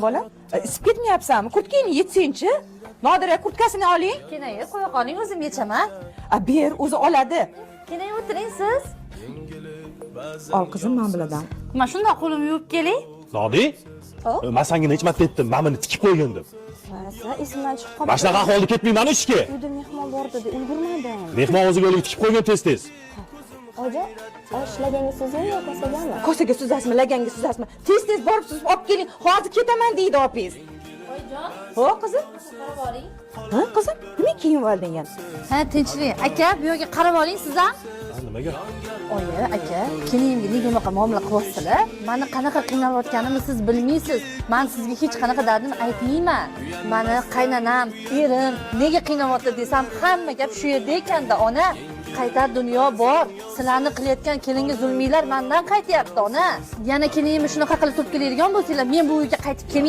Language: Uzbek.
Bola, isib ketmayapsanmi? Kurtkangni yetsin-chi. Nodira, kurtkasini oling. Keyin qo'ya qoling, o'zim yechaman. Ber, o'zi oladi. Keyin o'tiring siz. Ol qizim, men biladan. Mana shunday qo'limni yuvib keling. Zodi? Hop. Men senga necha marta aytdim, men buni tikib qo'ygan deb. Mana esimdan chiqib qoldi. Mana shunaqa ahvolda ketmayman ishga. Uyda mehmon bor dedi, ulgurmadim. Mehmon o'ziga o'lik tikib qo'ygan tez-tez. Oja, oshlagangiz sizmi yo kosagami? Kosaga suzasizmi, laganga suzasizmi? Tez-tez borib suzib olib keling. Hozir ketaman deydi opingiz. Oyijon, Ho, qizim? qarab oling. Ha, qizim? Nima kiyib olding endi? Ha, tinchlik. Aka, bu yerga qarab oling siz ham. Nimaga? Oyi, aka, kelinimga nega bunaqa muomala qilyapsizlar? Meni qanaqa qiynalayotganimni siz bilmaysiz. Men sizga hech qanaqa dardim aytmayman. Meni qaynanam, erim nega qiynayapti desam, hamma gap shu yerda ekanda, ona. Qaytar dunyo bor. Sizlarni qilayotgan kelinga zulmiylar mendan qaytyapti, ona. Yana kelinimni shunaqa qilib turib keladigan bo'lsanglar, men bu uyga qaytib kelmayman.